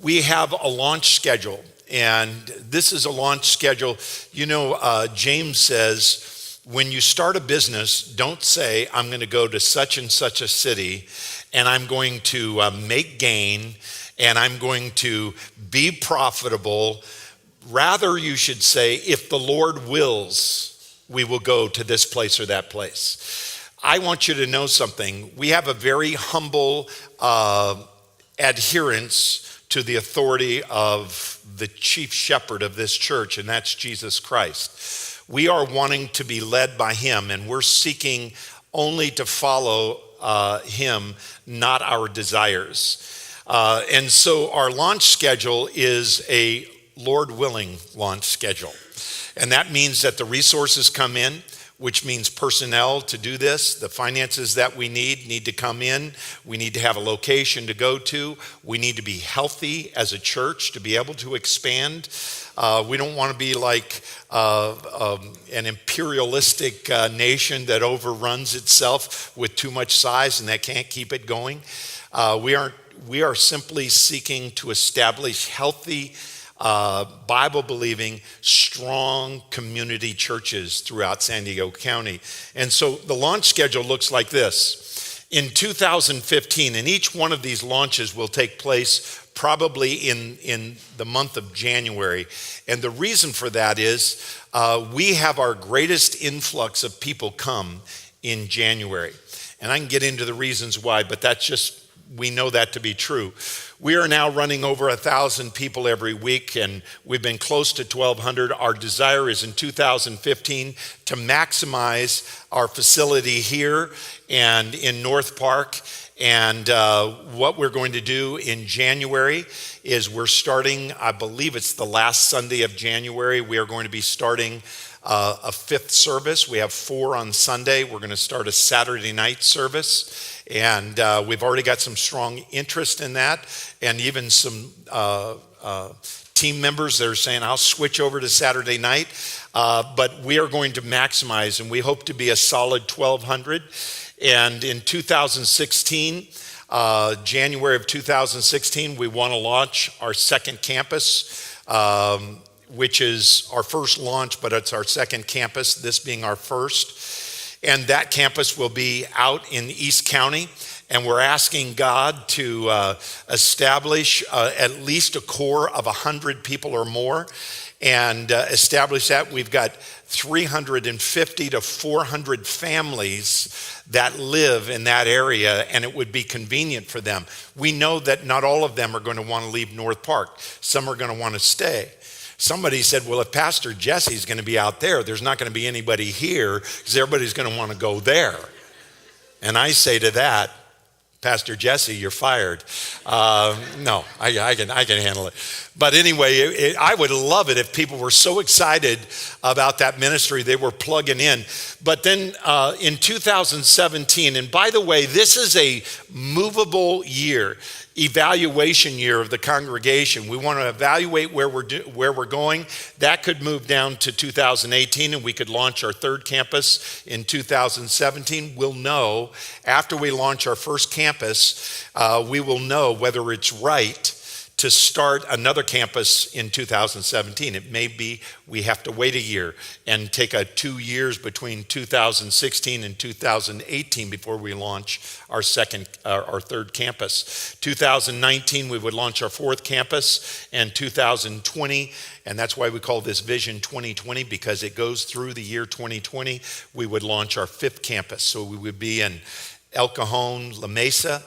we have a launch schedule, and this is a launch schedule. James says, when you start a business, don't say, I'm going to go to such and such a city, and I'm going to make gain, and I'm going to be profitable. Rather, you should say, if the Lord wills, we will go to this place or that place. I want you to know something. We have a very humble adherence to the authority of the chief shepherd of this church, and that's Jesus Christ. We are wanting to be led by him, and we're seeking only to follow him, not our desires. And so our launch schedule is a Lord willing launch schedule. And that means that the resources come in, which means personnel to do this. The finances that we need to come in. We need to have a location to go to. We need to be healthy as a church to be able to expand. We don't want to be like an imperialistic nation that overruns itself with too much size and that can't keep it going. We are simply seeking to establish healthy, Bible-believing, strong community churches throughout San Diego County. And so the launch schedule looks like this. In 2015, and each one of these launches will take place probably in the month of January. And the reason for that is we have our greatest influx of people come in January. And I can get into the reasons why, but that's just, we know that to be true. We are now running over 1,000 people every week, and we've been close to 1,200. Our desire is in 2015 to maximize our facility here and in North Park. And what we're going to do in January is we're starting, I believe it's the last Sunday of January, we are going to be starting a fifth service. We have 4 on Sunday. We're going to start a Saturday night service. And we've already got some strong interest in that, and even some team members that are saying, I'll switch over to Saturday night. But we are going to maximize, and we hope to be a solid 1,200. And in 2016, January of 2016, we want to launch our second campus, which is our first launch, but it's our second campus, this being our first. And that campus will be out in East County. And we're asking God to establish at least a core of 100 people or more and establish that. We've got 350 to 400 families that live in that area, and it would be convenient for them. We know that not all of them are going to want to leave North Park. Some are going to want to stay. Somebody said, well, if Pastor Jesse's going to be out there, there's not going to be anybody here because everybody's going to want to go there. And I say to that, Pastor Jesse, you're fired. No, I can handle it. But anyway, I would love it if people were so excited about that ministry, they were plugging in. But then in 2017, and by the way, this is a movable year, evaluation year of the congregation. We want to evaluate where we're going. That could move down to 2018, and we could launch our third campus in 2017. We'll know after we launch our first campus, we will know whether it's right to start another campus in 2017. It may be we have to wait a year and take 2 years between 2016 and 2018 before we launch our third campus. 2019, we would launch our fourth campus, and 2020, and that's why we call this Vision 2020, because it goes through the year 2020, we would launch our fifth campus. So we would be in El Cajon, La Mesa,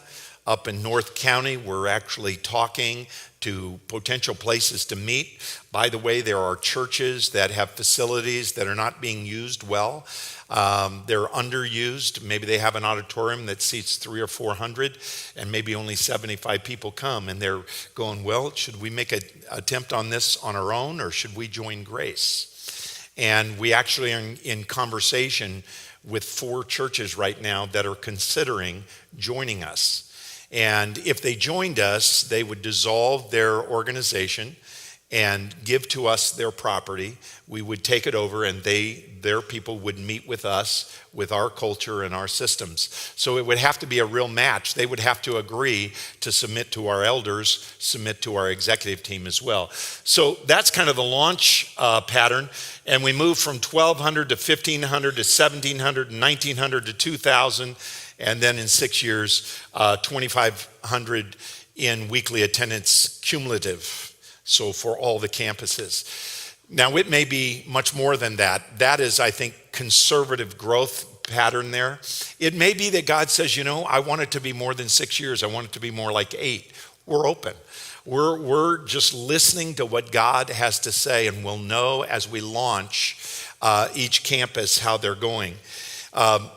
up in North County. We're actually talking to potential places to meet. By the way, there are churches that have facilities that are not being used well. They're underused. Maybe they have an auditorium that seats 300 or 400 and maybe only 75 people come, and they're going, well, should we make an attempt on this on our own, or should we join Grace? And we actually are in conversation with 4 churches right now that are considering joining us. And if they joined us, they would dissolve their organization and give to us their property. We would take it over, and their people would meet with us with our culture and our systems. So it would have to be a real match. They would have to agree to submit to our elders, submit to our executive team as well. So that's kind of the launch pattern. And we move from 1,200 to 1,500 to 1,700 and 1,900 to 2,000. And then in 6 years, 2,500 in weekly attendance cumulative. So for all the campuses. Now it may be much more than that. That is, I think, conservative growth pattern there. It may be that God says, I want it to be more than 6 years. I want it to be more like 8. We're open. We're just listening to what God has to say, and we'll know as we launch each campus how they're going. And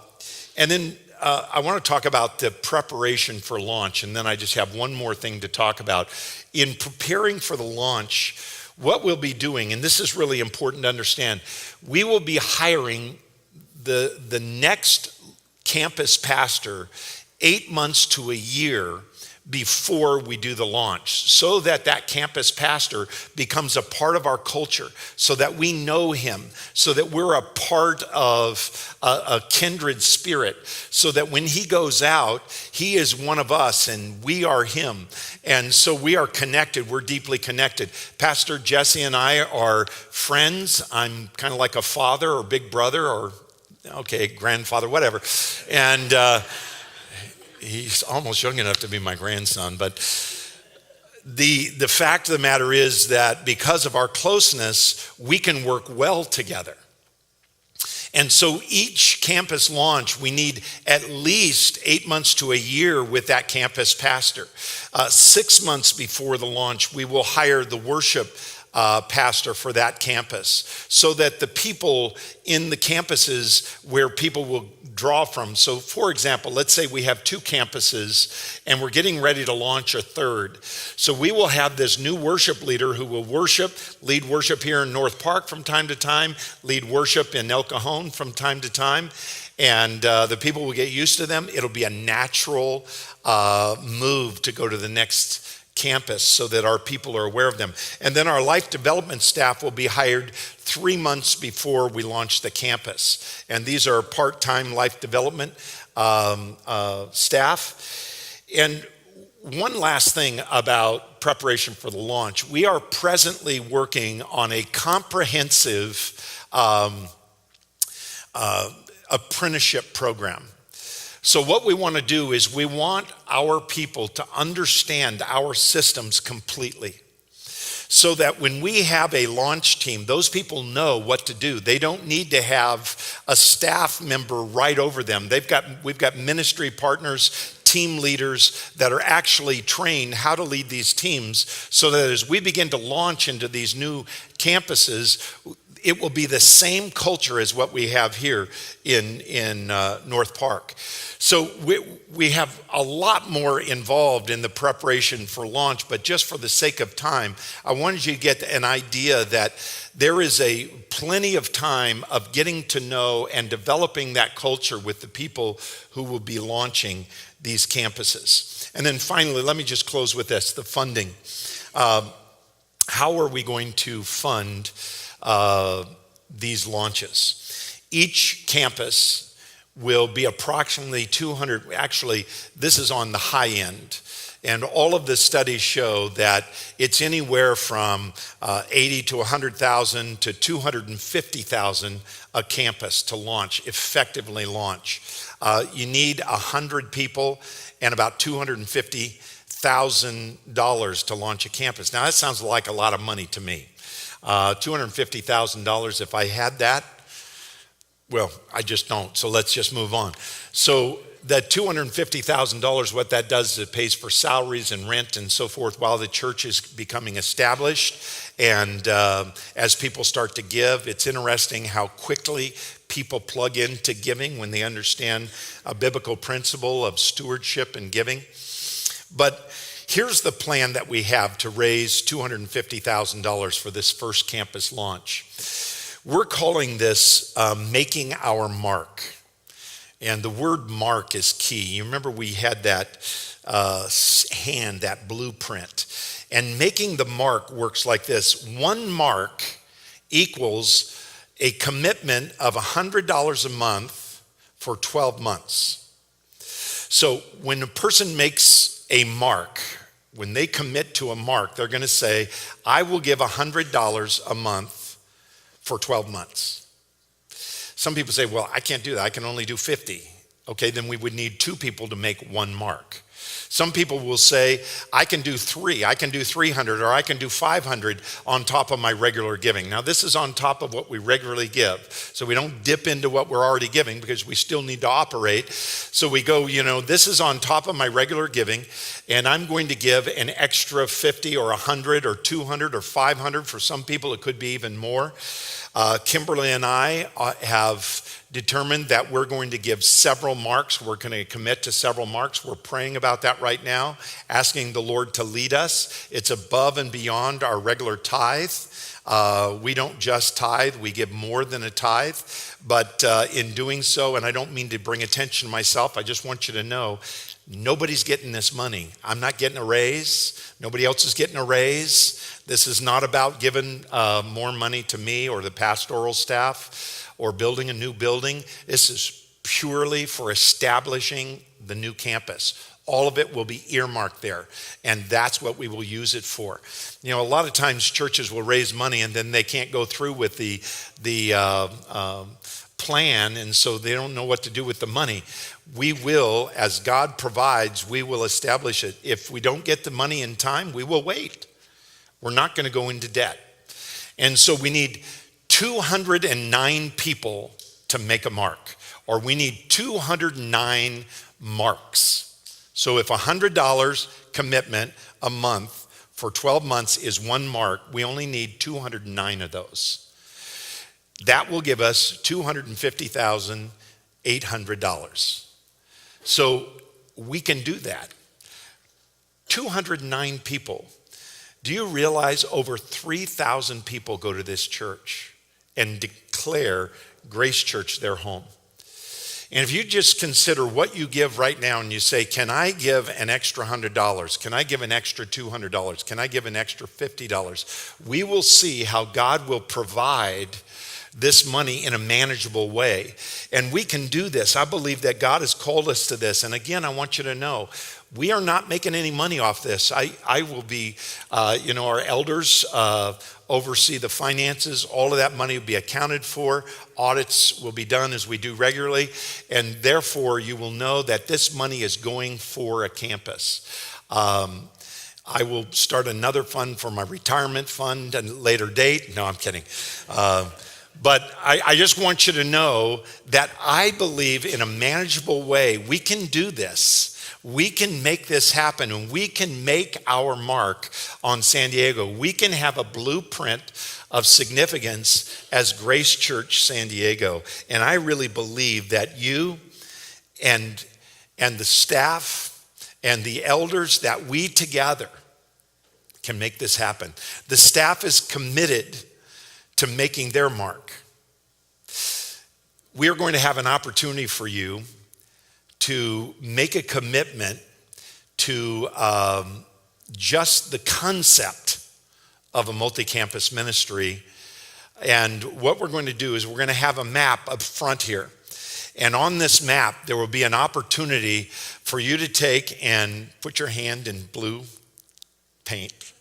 then I want to talk about the preparation for launch, and then I just have one more thing to talk about. In preparing for the launch, what we'll be doing, and this is really important to understand, we will be hiring the next campus pastor 8 months to a year before we do the launch, so that campus pastor becomes a part of our culture, so that we know him, so that we're a part of a kindred spirit, so that when he goes out, he is one of us and we are him. And so we are connected, we're deeply connected. Pastor Jesse and I are friends. I'm kind of like a father or big brother or, grandfather, whatever. And he's almost young enough to be my grandson, but the fact of the matter is that because of our closeness, we can work well together. And so each campus launch, we need at least 8 months to a year with that campus pastor. 6 months before the launch, we will hire the worship pastor for that campus, so that the people in the campuses where people will draw from. So for example, let's say we have 2 campuses and we're getting ready to launch a third. So we will have this new worship leader who will lead worship here in North Park from time to time, lead worship in El Cajon from time to time. And the people will get used to them. It'll be a natural move to go to the next campus so that our people are aware of them. And then our life development staff will be hired 3 months before we launch the campus. And these are part-time life development staff. And one last thing about preparation for the launch. We are presently working on a comprehensive apprenticeship program. So what we want to do is we want our people to understand our systems completely, so that when we have a launch team, those people know what to do. They don't need to have a staff member right over them. We've got ministry partners, team leaders that are actually trained how to lead these teams, so that as we begin to launch into these new campuses, it will be the same culture as what we have here in North Park. So we have a lot more involved in the preparation for launch, but just for the sake of time, I wanted you to get an idea that there is plenty of time of getting to know and developing that culture with the people who will be launching these campuses. And then finally, let me just close with this, the funding. How are we going to fund these launches? Each campus will be approximately 200. Actually, this is on the high end. And all of the studies show that it's anywhere from 80 to 100,000 to 250,000 a campus to launch, effectively launch. You need 100 people and about $250,000 to launch a campus. Now that sounds like a lot of money to me. $250,000, if I had that, well, I just don't, so let's just move on. So that $250,000, what that does is it pays for salaries and rent and so forth while the church is becoming established. And as people start to give, it's interesting how quickly people plug into giving when they understand a biblical principle of stewardship and giving. But here's the plan that we have to raise $250,000 for this first campus launch. We're calling this Making Our Mark. And the word mark is key. You remember we had that hand, that blueprint. And making the mark works like this. One mark equals a commitment of $100 a month for 12 months. So when a person makes a mark, when they commit to a mark, they're going to say, I will give $100 a month for 12 months. Some people say, well, I can't do that. I can only do 50. Okay, then we would need two people to make one mark. Some people will say, I can do 3, I can do 300, or I can do 500 on top of my regular giving. Now, this is on top of what we regularly give. So we don't dip into what we're already giving because we still need to operate. So we go, this is on top of my regular giving, and I'm going to give an extra 50 or 100 or 200 or 500. For some people, it could be even more. Kimberly and I have determined that we're going to give several marks. We're going to commit to several marks. We're praying about that right now, asking the Lord to lead us. It's above and beyond our regular tithe. We don't just tithe, we give more than a tithe. But in doing so, and I don't mean to bring attention to myself, I just want you to know, nobody's getting this money. I'm not getting a raise. Nobody else is getting a raise. This is not about giving more money to me or the pastoral staff or building a new building. This is purely for establishing the new campus. All of it will be earmarked there, and that's what we will use it for. A lot of times churches will raise money and then they can't go through with the plan, and so they don't know what to do with the money. We will, as God provides, we will establish it. If we don't get the money in time, we will wait. We're not going to go into debt. And so we need 209 people to make a mark, or we need 209 marks. So if $100 commitment a month for 12 months is one mark, we only need 209 of those. That will give us $250,800. So we can do that. 209 people. Do you realize over 3,000 people go to this church and declare Grace Church their home? And if you just consider what you give right now and you say, can I give an extra $100? Can I give an extra $200? Can I give an extra $50? We will see how God will provide this money in a manageable way. And we can do this. I believe that God has called us to this. And again, I want you to know, we are not making any money off this. I will be, our elders oversee the finances. All of that money will be accounted for. Audits will be done as we do regularly. And therefore, you will know that this money is going for a campus. I will start another fund for my retirement fund at a later date. No, I'm kidding. But I just want you to know that I believe in a manageable way, we can do this. We can make this happen, and we can make our mark on San Diego. We can have a blueprint of significance as Grace Church San Diego. And I really believe that you and the staff and the elders, that we together can make this happen. The staff is committed to making their mark. We are going to have an opportunity for you to make a commitment to just the concept of a multi-campus ministry. And what we're going to do is we're going to have a map up front here. And on this map, there will be an opportunity for you to take and put your hand in blue paint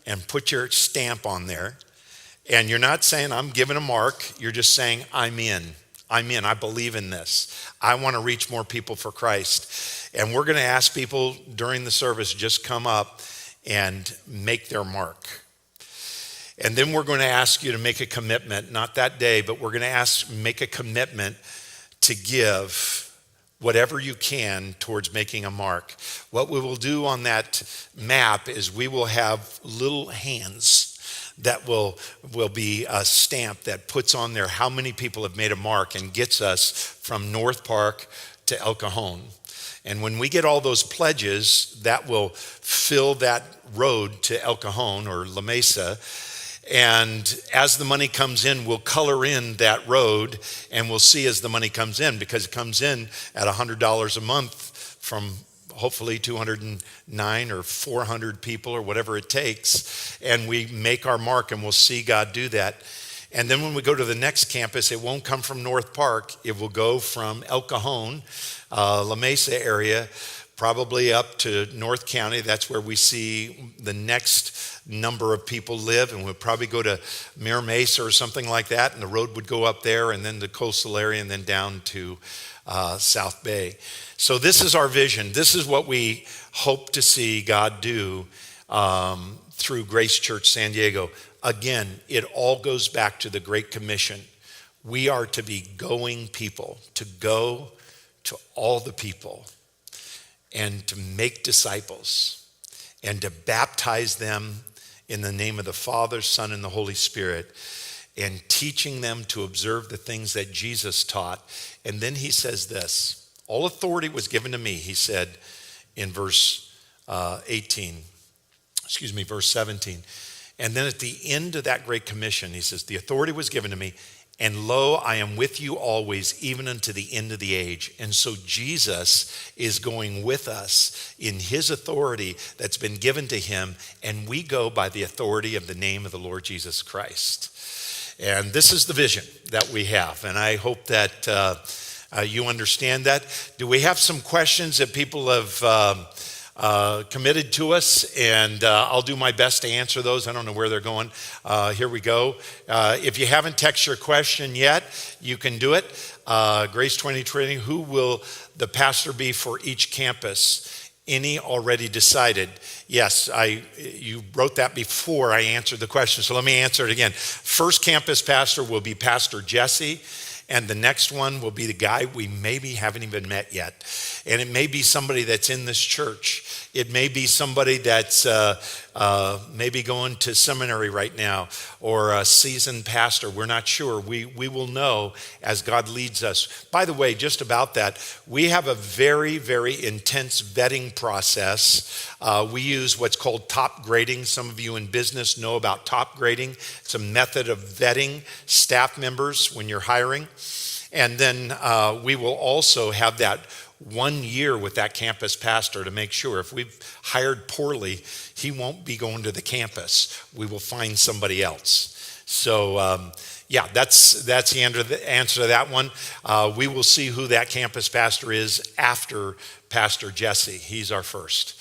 and put your stamp on there. And you're not saying, I'm giving a mark. You're just saying, I'm in. I believe in this. I want to reach more people for Christ. And we're going to ask people during the service, just come up and make their mark. And then we're going to ask you to make a commitment, not that day, but we're going to make a commitment to give whatever you can towards making a mark. What we will do on that map is we will have little hands that will be a stamp that puts on there how many people have made a mark and gets us from North Park to El Cajon. And when we get all those pledges, that will fill that road to El Cajon or La Mesa. And as the money comes in, we'll color in that road, and we'll see as the money comes in, because it comes in at $100 a month from hopefully 209 or 400 people or whatever it takes. And we make our mark, and we'll see God do that. And then when we go to the next campus, it won't come from North Park. It will go from El Cajon, La Mesa area, probably up to North County. That's where we see the next number of people live. And we'll probably go to Mira Mesa or something like that. And the road would go up there, and then the coastal area, and then down to South Bay. So this is our vision. This is what we hope to see God do through Grace Church San Diego. Again, it all goes back to the Great Commission. We are to be going people, to go to all the people and to make disciples and to baptize them in the name of the Father, Son, and the Holy Spirit, and teaching them to observe the things that Jesus taught. And then he says this, all authority was given to me, he said in verse 17. And then at the end of that Great Commission, he says, the authority was given to me, and lo, I am with you always, even unto the end of the age. And so Jesus is going with us in his authority that's been given to him, and we go by the authority of the name of the Lord Jesus Christ. And this is the vision that we have, and I hope that you understand that. Do we have some questions that people have committed to us, and I'll do my best to answer those. I don't know where they're going. Here we go. If you haven't texted your question yet, you can do it. Grace 2020, who will the pastor be for each campus? Any already decided? Yes, you wrote that before I answered the question, so let me answer it again. First campus pastor will be Pastor Jesse. And the next one will be the guy we maybe haven't even met yet. And it may be somebody that's in this church. It may be somebody that's maybe going to seminary right now, or a seasoned pastor. We're not sure. We will know as God leads us. By the way, just about that, we have a very, very intense vetting process. We use what's called top grading. Some of you in business know about top grading. It's a method of vetting staff members when you're hiring. And then we will also have that 1 year with that campus pastor to make sure if we've hired poorly, he won't be going to the campus. We will find somebody else. So that's the answer to that one. We will see who that campus pastor is after Pastor Jesse. He's our first.